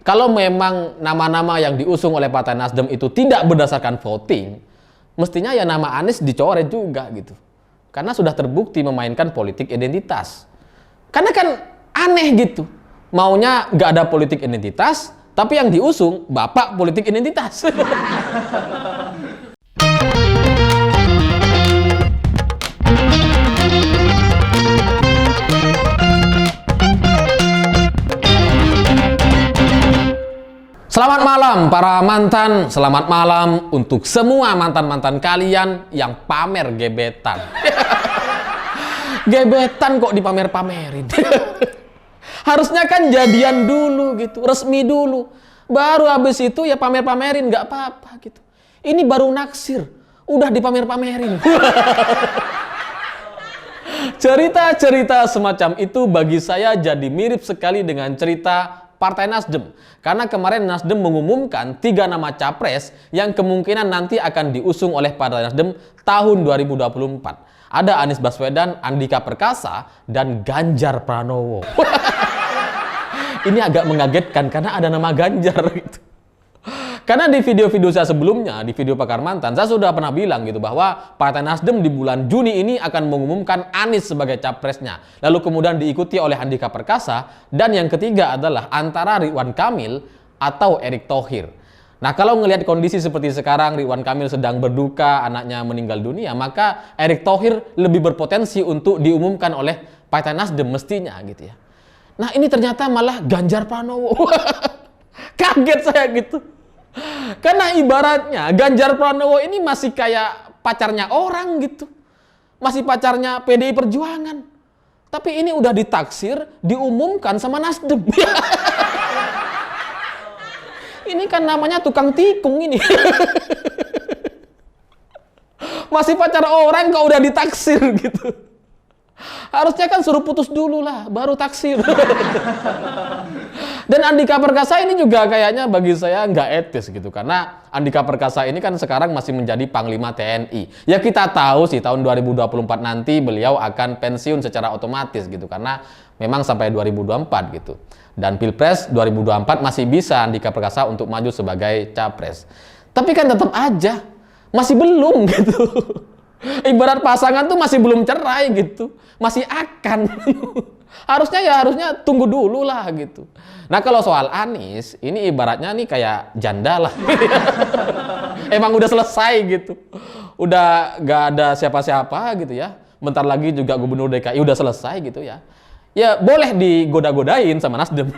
Kalau memang nama-nama yang diusung oleh Partai Nasdem itu tidak berdasarkan voting, mestinya ya nama Anies dicoret juga gitu. Karena sudah terbukti memainkan politik identitas. Karena kan aneh gitu. Maunya nggak ada politik identitas, tapi yang diusung bapak politik identitas. Selamat malam para mantan, selamat malam untuk semua mantan-mantan kalian yang pamer gebetan. Gebetan kok dipamer-pamerin. Harusnya kan jadian dulu gitu, resmi dulu. Baru habis itu ya pamer-pamerin, nggak apa-apa gitu. Ini baru naksir, udah dipamer-pamerin. Cerita-cerita semacam itu bagi saya jadi mirip sekali dengan cerita Partai Nasdem. Karena kemarin Nasdem mengumumkan 3 nama capres yang kemungkinan nanti akan diusung oleh Partai Nasdem tahun 2024. Ada Anies Baswedan, Andika Perkasa, dan Ganjar Pranowo. Ini agak mengagetkan karena ada nama Ganjar gitu. Karena di video-video saya sebelumnya, di video Pakar Mantan, saya sudah pernah bilang gitu bahwa Partai Nasdem di bulan Juni ini akan mengumumkan Anies sebagai capresnya. Lalu kemudian diikuti oleh Andika Perkasa, dan yang ketiga adalah antara Ridwan Kamil atau Erick Thohir. Nah, kalau ngelihat kondisi seperti sekarang, Ridwan Kamil sedang berduka, anaknya meninggal dunia, maka Erick Thohir lebih berpotensi untuk diumumkan oleh Partai Nasdem mestinya gitu ya. Nah, ini ternyata malah Ganjar Pranowo. Kaget saya gitu. Karena ibaratnya Ganjar Pranowo ini masih kayak pacarnya orang gitu. Masih pacarnya PDI Perjuangan. Tapi ini udah ditaksir, diumumkan sama Nasdem. Ini kan namanya tukang tikung ini. Masih pacar orang kok udah ditaksir gitu. Harusnya kan suruh putus dulu lah, baru taksir. Dan Andika Perkasa ini juga kayaknya bagi saya nggak etis gitu. Karena Andika Perkasa ini kan sekarang masih menjadi Panglima TNI. Ya kita tahu sih tahun 2024 nanti beliau akan pensiun secara otomatis gitu. Karena memang sampai 2024 gitu. Dan Pilpres 2024 masih bisa Andika Perkasa untuk maju sebagai capres. Tapi kan tetap aja, masih belum gitu. Ibarat pasangan tuh masih belum cerai gitu. Masih akan. Harusnya tunggu dulu lah gitu. Nah, kalau soal Anies, ini ibaratnya nih kayak janda lah. Emang udah selesai gitu. Udah gak ada siapa-siapa gitu ya. Bentar lagi juga Gubernur DKI udah selesai gitu ya. Ya boleh digoda-godain sama Nasdem.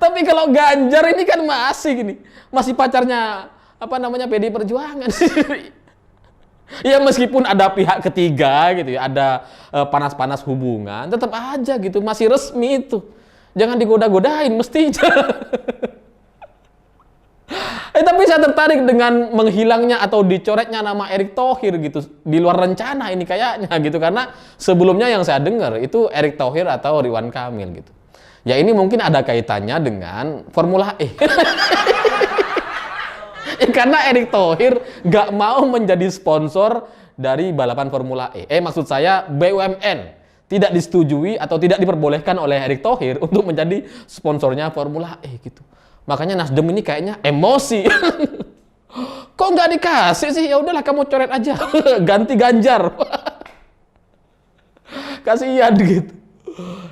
Tapi kalau Ganjar ini kan masih gini. Masih pacarnya PDI Perjuangan. Ya meskipun ada pihak ketiga gitu ya, ada panas-panas hubungan, tetap aja gitu, masih resmi itu. Jangan digoda-godain mestinya. Tapi saya tertarik dengan menghilangnya atau dicoretnya nama Erick Thohir gitu, di luar rencana ini kayaknya gitu. Karena sebelumnya yang saya dengar itu Erick Thohir atau Ridwan Kamil gitu. Ya ini mungkin ada kaitannya dengan Formula E. Karena Erick Thohir nggak mau menjadi sponsor dari balapan Formula E. Maksud saya BUMN tidak disetujui atau tidak diperbolehkan oleh Erick Thohir untuk menjadi sponsornya Formula E gitu. Makanya Nasdem ini kayaknya emosi. Kok nggak dikasih sih? Ya udahlah kamu coret aja. Ganti Ganjar. Kasihan gitu.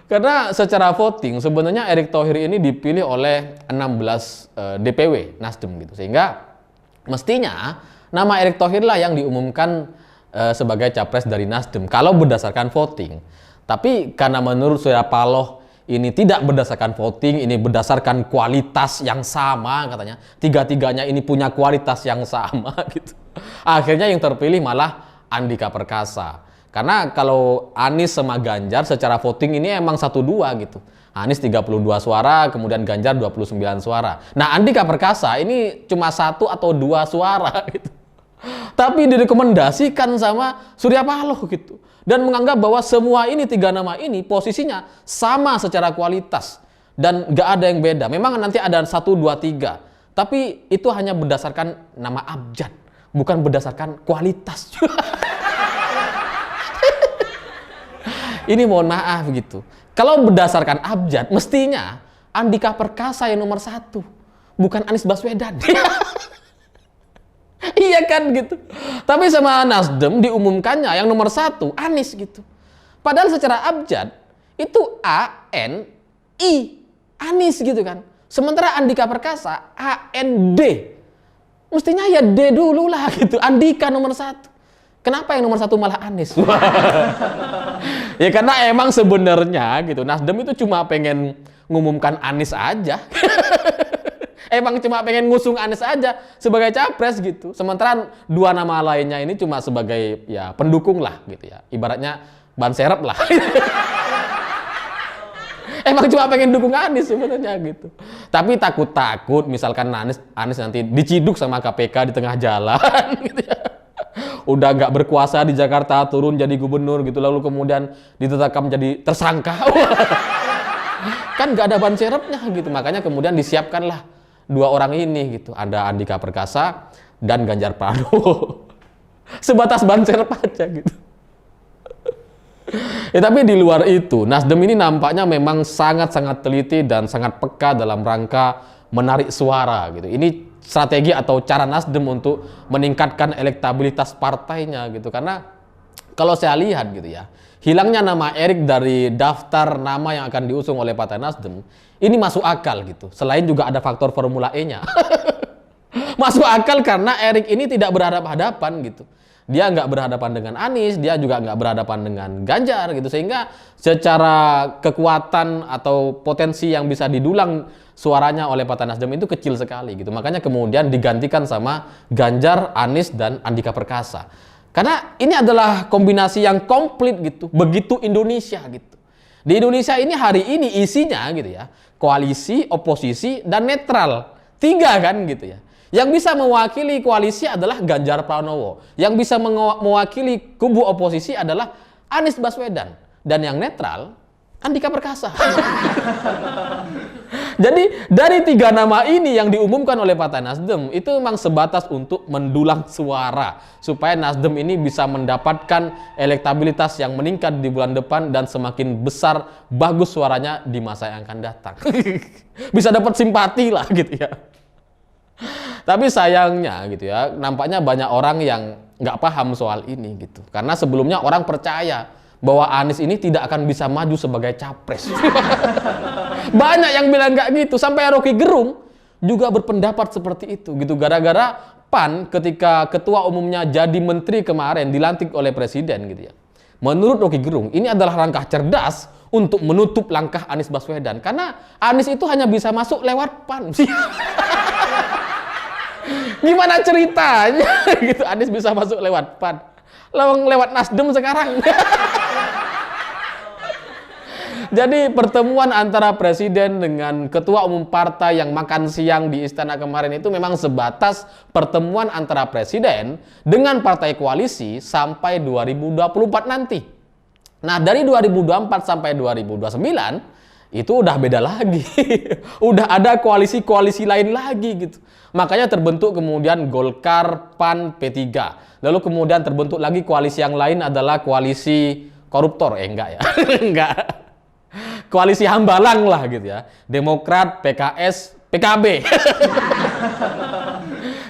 Karena secara voting sebenarnya Erick Thohir ini dipilih oleh 16 DPW Nasdem gitu. Sehingga mestinya nama Erick Thohir lah yang diumumkan sebagai capres dari Nasdem kalau berdasarkan voting. Tapi karena menurut Surya Paloh ini tidak berdasarkan voting, ini berdasarkan kualitas yang sama katanya. Tiga-tiganya ini punya kualitas yang sama gitu. Akhirnya yang terpilih malah Andika Perkasa. Karena kalau Anies sama Ganjar secara voting ini emang 1-2 gitu. Anies 32 suara, kemudian Ganjar 29 suara. Nah, Andika Perkasa ini cuma 1 atau 2 suara gitu. Tapi direkomendasikan sama Surya Paloh gitu. Dan menganggap bahwa semua ini 3 nama ini posisinya sama secara kualitas. Dan nggak ada yang beda. Memang nanti ada 1, 2, 3. Tapi itu hanya berdasarkan nama abjad. Bukan berdasarkan kualitas. Ini mohon maaf gitu. Kalau berdasarkan abjad, mestinya Andika Perkasa yang nomor 1, bukan Anies Baswedan. Iya kan gitu. Tapi sama Nasdem diumumkannya yang nomor 1 Anies gitu. Padahal secara abjad itu ANI, Anies gitu kan. Sementara Andika Perkasa AND. Mestinya ya D dulu lah gitu. Andika nomor 1. Kenapa yang nomor 1 malah Anies? Ya karena emang sebenarnya gitu Nasdem itu cuma pengen ngumumkan Anies aja. Emang cuma pengen ngusung Anies aja sebagai capres gitu. Sementara 2 nama lainnya ini cuma sebagai ya pendukung lah gitu ya. Ibaratnya ban serep lah. Emang cuma pengen dukung Anies sebenarnya gitu. Tapi takut-takut misalkan Anies nanti diciduk sama KPK di tengah jalan gitu ya. Udah nggak berkuasa di Jakarta, turun jadi gubernur gitu, lalu kemudian ditetapkan menjadi tersangka. Kan nggak ada ban serepnya gitu. Makanya kemudian disiapkanlah 2 orang ini gitu. Ada Andika Perkasa dan Ganjar Pranowo. Sebatas ban serep aja gitu. Ya, tapi di luar itu, Nasdem ini nampaknya memang sangat-sangat teliti dan sangat peka dalam rangka menarik suara gitu. Ini strategi atau cara Nasdem untuk meningkatkan elektabilitas partainya gitu. Karena kalau saya lihat gitu ya, hilangnya nama Erik dari daftar nama yang akan diusung oleh Partai Nasdem, ini masuk akal gitu. Selain juga ada faktor Formula E-nya. Masuk akal karena Erik ini tidak berhadapan-hadapan gitu. Dia nggak berhadapan dengan Anies, dia juga nggak berhadapan dengan Ganjar gitu. Sehingga secara kekuatan atau potensi yang bisa didulang suaranya oleh Partai Nasdem itu kecil sekali gitu. Makanya kemudian digantikan sama Ganjar, Anies, dan Andika Perkasa. Karena ini adalah kombinasi yang komplit gitu. Begitu Indonesia gitu. Di Indonesia ini hari ini isinya gitu ya, koalisi, oposisi, dan netral. 3 kan gitu ya. Yang bisa mewakili koalisi adalah Ganjar Pranowo. Yang bisa mewakili kubu oposisi adalah Anies Baswedan. Dan yang netral, Andika Perkasa. Jadi dari 3 nama ini yang diumumkan oleh Partai Nasdem itu memang sebatas untuk mendulang suara. Supaya Nasdem ini bisa mendapatkan elektabilitas yang meningkat di bulan depan dan semakin besar, bagus suaranya di masa yang akan datang. Bisa dapat simpati lah gitu ya. Tapi sayangnya gitu ya, nampaknya banyak orang yang nggak paham soal ini gitu. Karena sebelumnya orang percaya bahwa Anies ini tidak akan bisa maju sebagai capres. Banyak yang bilang nggak gitu. Sampai Rocky Gerung juga berpendapat seperti itu gitu. Gara-gara PAN ketika ketua umumnya jadi menteri kemarin dilantik oleh presiden gitu ya. Menurut Rocky Gerung, ini adalah langkah cerdas untuk menutup langkah Anies Baswedan. Karena Anies itu hanya bisa masuk lewat PAN. Gimana ceritanya gitu Anies bisa masuk lewat PAN, lewat Nasdem sekarang. Jadi pertemuan antara presiden dengan ketua umum partai yang makan siang di istana kemarin itu memang sebatas pertemuan antara presiden dengan partai koalisi sampai 2024 nanti. Nah, dari 2024 sampai 2029 itu udah beda lagi. Udah ada koalisi-koalisi lain lagi gitu. Makanya terbentuk kemudian Golkar, PAN, P3. Lalu kemudian terbentuk lagi koalisi yang lain adalah koalisi koruptor. Enggak ya. Enggak. Koalisi hambalang lah gitu ya. Demokrat, PKS, PKB.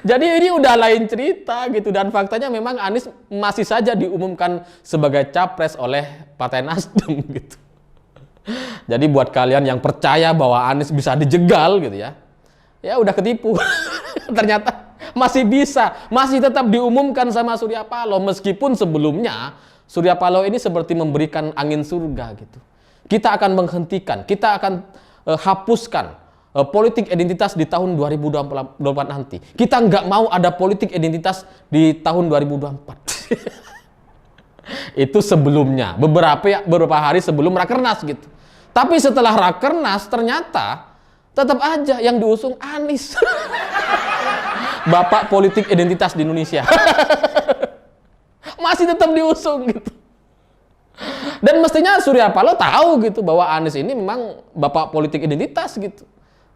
Jadi ini udah lain cerita gitu. Dan faktanya memang Anies masih saja diumumkan sebagai capres oleh Partai Nasdem gitu. Jadi buat kalian yang percaya bahwa Anies bisa dijegal gitu ya, ya udah ketipu. Ternyata masih bisa, masih tetap diumumkan sama Surya Paloh. Meskipun sebelumnya Surya Paloh ini seperti memberikan angin surga gitu. Kita akan menghentikan, kita akan hapuskan politik identitas di tahun 2024 nanti. Kita nggak mau ada politik identitas di tahun 2024. Itu sebelumnya, beberapa hari sebelum Rakernas gitu. Tapi setelah Rakernas ternyata tetap aja yang diusung Anies. Bapak politik identitas di Indonesia. Masih tetap diusung gitu. Dan mestinya Surya Paloh tahu gitu bahwa Anies ini memang bapak politik identitas gitu.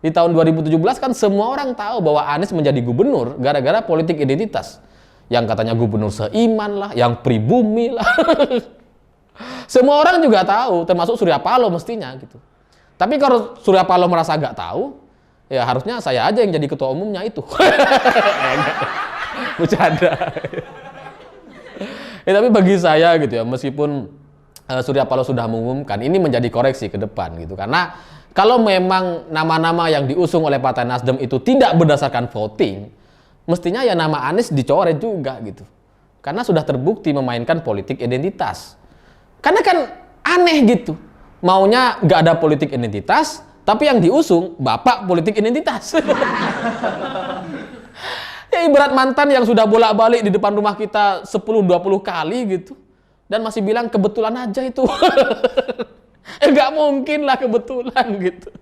Di tahun 2017 kan semua orang tahu bahwa Anies menjadi gubernur gara-gara politik identitas. Yang katanya gubernur seiman lah, yang pribumi lah. Semua orang juga tahu, termasuk Surya Paloh mestinya gitu. Tapi kalau Surya Paloh merasa nggak tahu, ya harusnya saya aja yang jadi ketua umumnya itu. Bercanda. Tapi bagi saya gitu ya, meskipun Surya Paloh sudah mengumumkan, ini menjadi koreksi ke depan gitu. Karena kalau memang nama-nama yang diusung oleh Partai Nasdem itu tidak berdasarkan voting, mestinya ya nama Anies dicoret juga gitu. Karena sudah terbukti memainkan politik identitas. Karena kan aneh gitu. Maunya nggak ada politik identitas, tapi yang diusung bapak politik identitas. Ya ibarat mantan yang sudah bolak-balik di depan rumah kita 10-20 kali gitu. Dan masih bilang kebetulan aja itu. Nggak mungkin lah kebetulan gitu.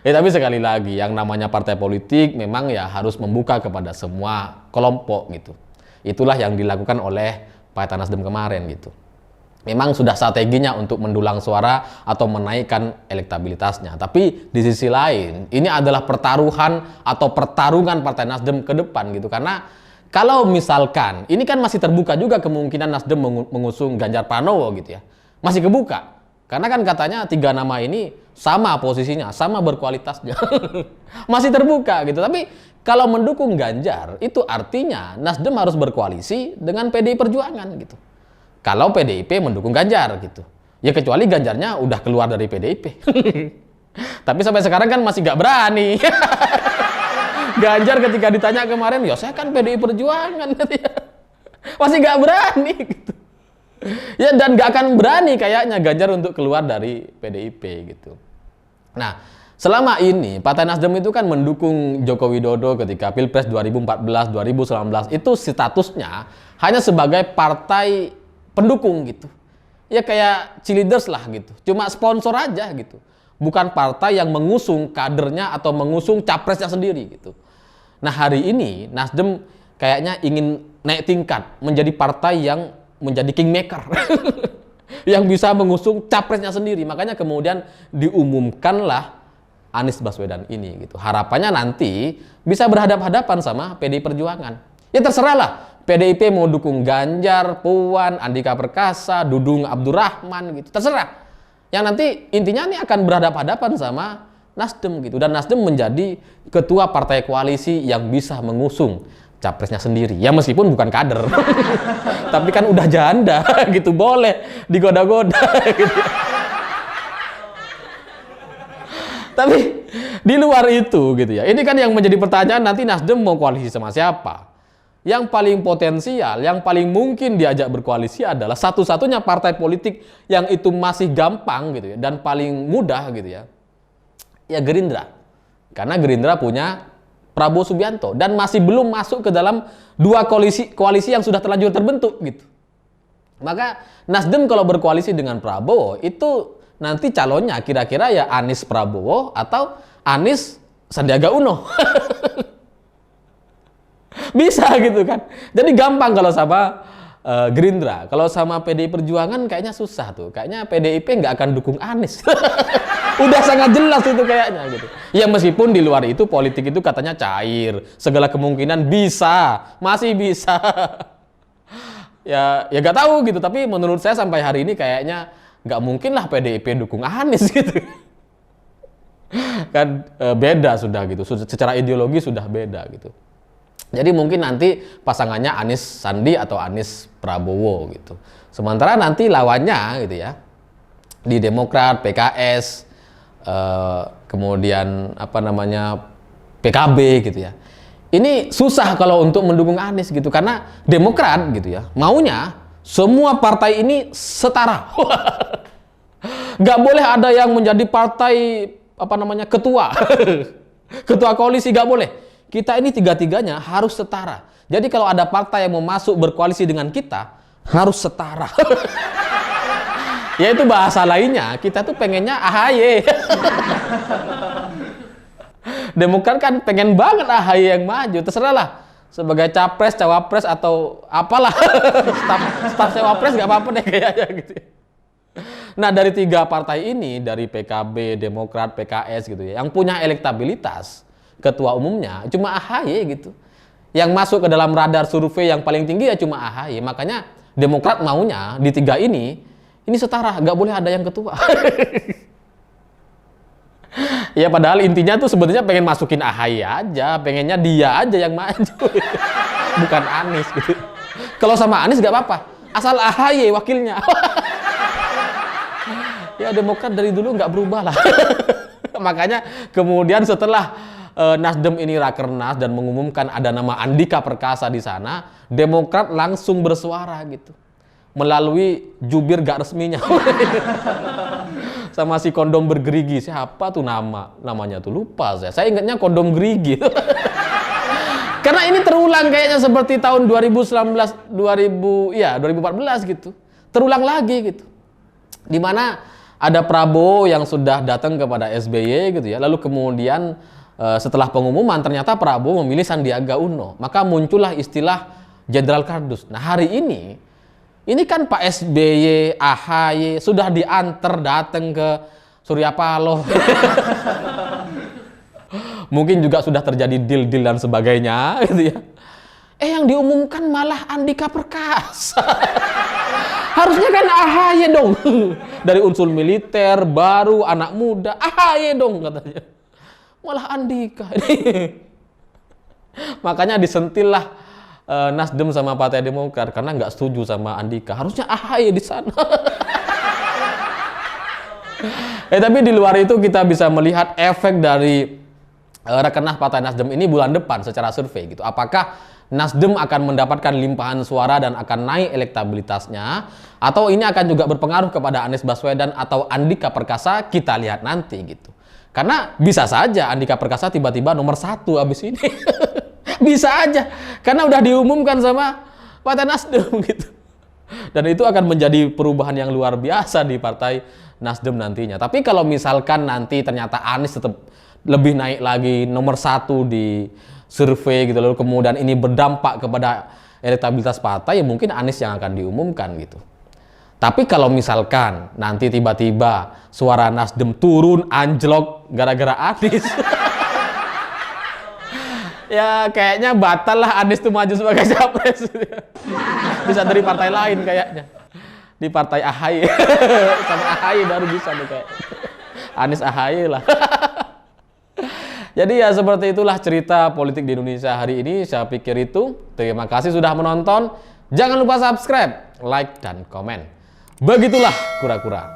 Tapi sekali lagi, yang namanya partai politik memang ya harus membuka kepada semua kelompok gitu. Itulah yang dilakukan oleh Partai Nasdem kemarin gitu. Memang sudah strateginya untuk mendulang suara atau menaikkan elektabilitasnya. Tapi di sisi lain, ini adalah pertaruhan atau pertarungan Partai Nasdem ke depan gitu. Karena kalau misalkan, ini kan masih terbuka juga kemungkinan Nasdem mengusung Ganjar Pranowo gitu ya. Masih kebuka. Karena kan katanya 3 nama ini sama posisinya, sama berkualitasnya. Masih terbuka gitu. Tapi kalau mendukung Ganjar, itu artinya Nasdem harus berkoalisi dengan PDI Perjuangan gitu. Kalau PDIP mendukung Ganjar gitu. Ya kecuali Ganjarnya udah keluar dari PDIP. Tapi sampai sekarang kan masih nggak berani. Ganjar ketika ditanya kemarin, ya saya kan PDI Perjuangan. Masih nggak berani gitu. Ya dan nggak akan berani kayaknya Ganjar untuk keluar dari PDIP gitu. Nah, selama ini Partai Nasdem itu kan mendukung Joko Widodo ketika Pilpres 2014, 2019 itu statusnya hanya sebagai partai pendukung gitu. Ya kayak cheerleaders lah gitu. Cuma sponsor aja gitu. Bukan partai yang mengusung kadernya atau mengusung capresnya sendiri gitu. Nah, hari ini Nasdem kayaknya ingin naik tingkat menjadi partai yang menjadi kingmaker. Yang bisa mengusung capresnya sendiri. Makanya kemudian diumumkanlah Anies Baswedan ini gitu. Harapannya nanti bisa berhadapan-hadapan sama PDI Perjuangan. Ya terserah lah. PDIP mau dukung Ganjar, Puan, Andika Perkasa, Dudung Abdurrahman gitu. Terserah. Yang nanti intinya ini akan berhadapan-hadapan sama Nasdem gitu. Dan Nasdem menjadi ketua partai koalisi yang bisa mengusung capresnya sendiri. Ya meskipun bukan kader. Tapi kan udah janda gitu. Boleh digoda-goda gitu. Tapi di luar itu gitu ya. Ini kan yang menjadi pertanyaan, nanti Nasdem mau koalisi sama siapa? Yang paling potensial, yang paling mungkin diajak berkoalisi adalah satu-satunya partai politik yang itu masih gampang gitu ya dan paling mudah gitu ya. Ya Gerindra. Karena Gerindra punya Prabowo Subianto dan masih belum masuk ke dalam 2 koalisi yang sudah terlanjur terbentuk gitu. Maka Nasdem kalau berkoalisi dengan Prabowo itu nanti calonnya kira-kira ya Anies Prabowo atau Anies Sandiaga Uno. Bisa gitu kan. Jadi gampang kalau sama Gerindra. Kalau sama PDI Perjuangan kayaknya susah tuh. Kayaknya PDIP nggak akan dukung Anies. Udah sangat jelas itu kayaknya gitu. Ya meskipun di luar itu politik itu katanya cair. Segala kemungkinan bisa. Masih bisa. Ya nggak tahu gitu. Tapi menurut saya sampai hari ini kayaknya nggak mungkin lah PDIP dukung Anies gitu. Kan beda sudah gitu. Secara ideologi sudah beda gitu. Jadi mungkin nanti pasangannya Anies Sandi atau Anies Prabowo gitu. Sementara nanti lawannya gitu ya di Demokrat, PKS, kemudian apa namanya PKB gitu ya. Ini susah kalau untuk mendukung Anies gitu karena Demokrat gitu ya maunya semua partai ini setara. Gak boleh ada yang menjadi partai apa namanya ketua, ketua koalisi gak boleh. Kita ini tiga-tiganya harus setara. Jadi kalau ada partai yang mau masuk berkoalisi dengan kita, harus setara. Ya itu bahasa lainnya, kita tuh pengennya AHY. Demokrat kan pengen banget AHY yang maju, terserah lah. Sebagai capres, cawapres, atau apalah. Staf cawapres gak apa-apa deh kayaknya gitu. Nah dari 3 partai ini, dari PKB, Demokrat, PKS gitu ya, yang punya elektabilitas, ketua umumnya cuma AHY gitu. Yang masuk ke dalam radar survei yang paling tinggi ya cuma AHY. Makanya Demokrat maunya di 3 ini Ini setara, nggak boleh ada yang ketua. Ya padahal intinya tuh sebenarnya pengen masukin AHY aja, pengennya dia aja yang maju, bukan Anies gitu. Kalau sama Anies nggak apa-apa, asal AHY wakilnya. Ya Demokrat dari dulu nggak berubah lah. Makanya kemudian setelah Nasdem ini rakernas dan mengumumkan ada nama Andika Perkasa di sana, Demokrat langsung bersuara gitu melalui jubir gak resminya. Sama si kondom bergerigi, siapa tuh namanya tuh lupa saya ingatnya kondom gerigi. Karena ini terulang kayaknya seperti tahun 2019 2014 gitu, terulang lagi gitu, dimana ada Prabowo yang sudah datang kepada SBY gitu ya, lalu kemudian setelah pengumuman ternyata Prabowo memilih Sandiaga Uno, maka muncullah istilah Jenderal Kardus. Nah hari ini kan Pak SBY, AHY sudah diantar datang ke Surya Paloh. Mungkin juga sudah terjadi deal-deal dan sebagainya gitu ya. Yang diumumkan malah Andika Perkasa. Harusnya kan AHY dong. Dari unsur militer, baru, anak muda, AHY dong katanya. Malah Andika. Makanya disentillah Nasdem sama Partai Demokrat karena nggak setuju sama Andika. Harusnya AHY di sana. Tapi di luar itu kita bisa melihat efek dari Rakernas Partai Nasdem ini bulan depan secara survei gitu. Apakah Nasdem akan mendapatkan limpahan suara dan akan naik elektabilitasnya, atau ini akan juga berpengaruh kepada Anies Baswedan atau Andika Perkasa? Kita lihat nanti gitu. Karena bisa saja Andika Perkasa tiba-tiba nomor 1 abis ini. Bisa aja, karena udah diumumkan sama Partai Nasdem gitu. Dan itu akan menjadi perubahan yang luar biasa di Partai Nasdem nantinya. Tapi kalau misalkan nanti ternyata Anies tetap lebih naik lagi nomor 1 di survei gitu, lalu kemudian ini berdampak kepada elektabilitas partai, ya mungkin Anies yang akan diumumkan gitu. Tapi kalau misalkan nanti tiba-tiba suara Nasdem turun anjlok gara-gara Anies, ya kayaknya batal lah Anies tuh maju sebagai capres. Bisa dari partai lain kayaknya. Di partai AHY. Sama AHY baru bisa nih kayak. Anies AHY lah. Jadi ya seperti itulah cerita politik di Indonesia hari ini. Saya pikir itu. Terima kasih sudah menonton. Jangan lupa subscribe, like, dan komen. Begitulah kura-kura.